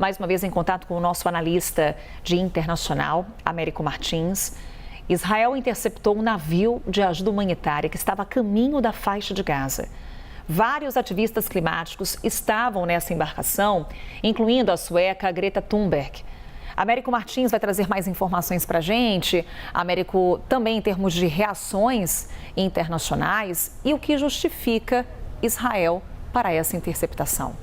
mais uma vez em contato com o nosso analista de internacional, Américo Martins. Israel interceptou um navio de ajuda humanitária que estava a caminho da faixa de Gaza. Vários ativistas climáticos estavam nessa embarcação, incluindo a sueca Greta Thunberg. Américo Martins vai trazer mais informações para a gente. Américo, também em termos de reações internacionais e o que justifica Israel para essa interceptação.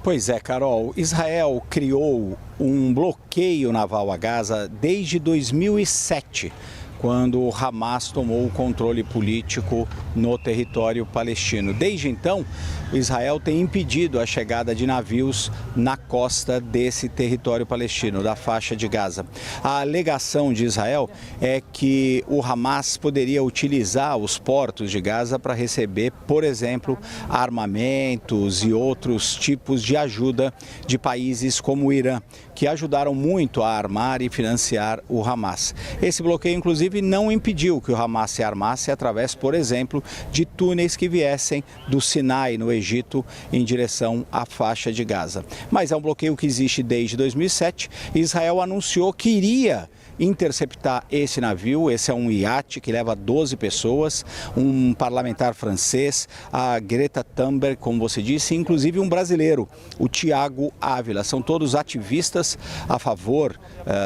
Pois é, Carol, Israel criou um bloqueio naval a Gaza desde 2007, quando o Hamas tomou o controle político no território palestino. Desde então, Israel tem impedido a chegada de navios na costa desse território palestino, da faixa de Gaza. A alegação de Israel é que o Hamas poderia utilizar os portos de Gaza para receber, por exemplo, armamentos e outros tipos de ajuda de países como o Irã, que ajudaram muito a armar e financiar o Hamas. Esse bloqueio, inclusive, não impediu que o Hamas se armasse através, por exemplo, de túneis que viessem do Sinai, no Egito, em direção à faixa de Gaza. Mas é um bloqueio que existe desde 2007. Israel anunciou que iria interceptar esse navio. Esse é um iate que leva 12 pessoas, um parlamentar francês, a Greta Thunberg, como você disse, inclusive um brasileiro, o Tiago Ávila. São todos ativistas a favor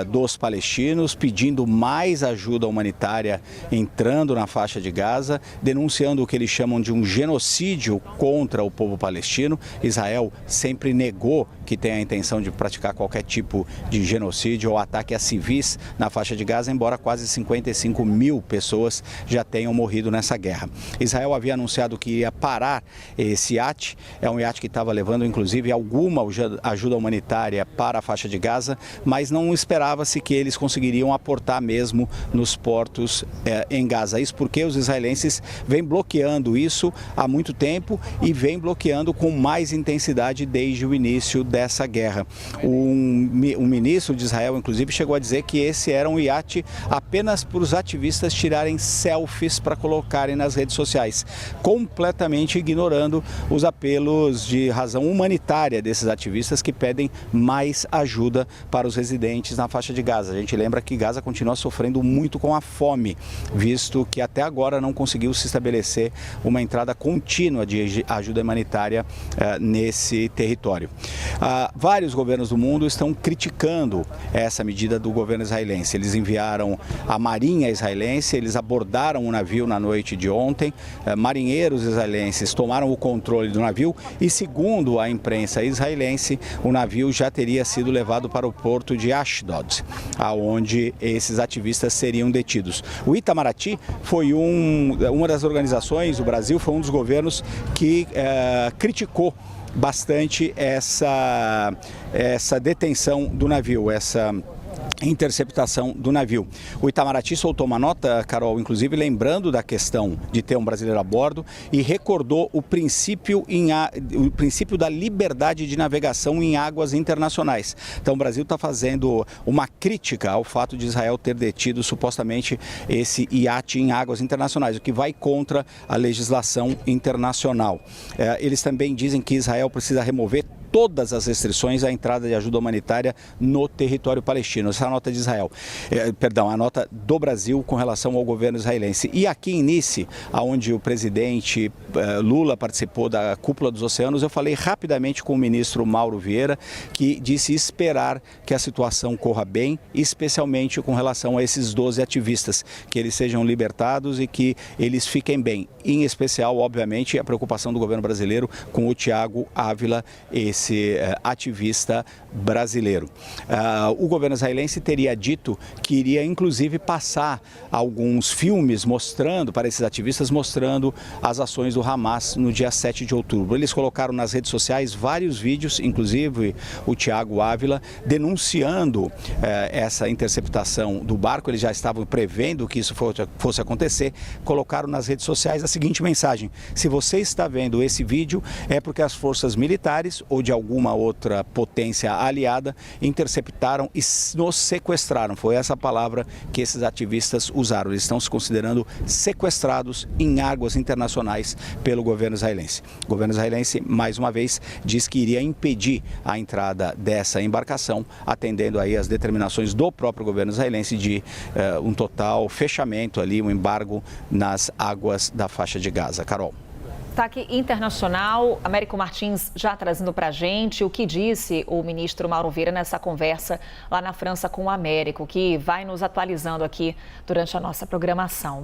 dos palestinos, pedindo mais ajuda humanitária entrando na faixa de Gaza, denunciando o que eles chamam de um genocídio contra o povo palestino. Israel sempre negou que tem a intenção de praticar qualquer tipo de genocídio ou ataque a civis na faixa de Gaza, embora quase 55 mil pessoas já tenham morrido nessa guerra. Israel havia anunciado que ia parar esse iate, é um iate que estava levando inclusive alguma ajuda humanitária para a faixa de Gaza, mas não esperava-se que eles conseguiriam aportar mesmo nos portos em Gaza. Isso porque os israelenses vêm bloqueando isso há muito tempo e vêm bloqueando com mais intensidade desde o início dessa guerra. Um ministro de Israel, inclusive, chegou a dizer que esse era um iate apenas para os ativistas tirarem selfies para colocarem nas redes sociais, completamente ignorando os apelos de razão humanitária desses ativistas que pedem mais ajuda para os residentes na faixa de Gaza. A gente lembra que Gaza continua sofrendo muito com a fome, visto que até agora não conseguiu se estabelecer uma entrada contínua de ajuda humanitária nesse território. Vários governos do mundo estão criticando essa medida do governo israelense. Eles enviaram a marinha israelense, eles abordaram o navio na noite de ontem, marinheiros israelenses tomaram o controle do navio e, segundo a imprensa israelense, o navio já teria sido levado para o porto de Ashdod, aonde esses ativistas seriam detidos. O Itamaraty foi uma das organizações, o Brasil foi um dos governos que criticou bastante essa detenção do navio, essa interceptação do navio. O Itamaraty soltou uma nota, Carol, inclusive lembrando da questão de ter um brasileiro a bordo e recordou o princípio da liberdade de navegação em águas internacionais. Então o Brasil está fazendo uma crítica ao fato de Israel ter detido supostamente esse iate em águas internacionais, o que vai contra a legislação internacional. Eles também dizem que Israel precisa remover todas as restrições à entrada de ajuda humanitária no território palestino. Essa é a nota de Israel, a nota do Brasil com relação ao governo israelense. E aqui em Nice, onde o presidente Lula participou da Cúpula dos Oceanos, eu falei rapidamente com o ministro Mauro Vieira, que disse esperar que a situação corra bem, especialmente com relação a esses 12 ativistas, que eles sejam libertados e que eles fiquem bem. Em especial, obviamente, a preocupação do governo brasileiro com o Tiago Ávila, esse ativista brasileiro. O governo israelense teria dito que iria inclusive passar alguns filmes mostrando, para esses ativistas, mostrando as ações do Hamas no dia 7 de outubro. Eles colocaram nas redes sociais vários vídeos, inclusive o Tiago Ávila, denunciando essa interceptação do barco. Eles já estavam prevendo que isso fosse acontecer. Colocaram nas redes sociais a seguinte mensagem: se você está vendo esse vídeo, é porque as forças militares ou de alguma outra potência aliada, interceptaram e nos sequestraram. Foi essa palavra que esses ativistas usaram. Eles estão se considerando sequestrados em águas internacionais pelo governo israelense. O governo israelense, mais uma vez, diz que iria impedir a entrada dessa embarcação, atendendo aí as determinações do próprio governo israelense de um total fechamento ali, um embargo nas águas da faixa de Gaza. Carol. Destaque internacional, Américo Martins já trazendo para a gente o que disse o ministro Mauro Vieira nessa conversa lá na França com o Américo, que vai nos atualizando aqui durante a nossa programação.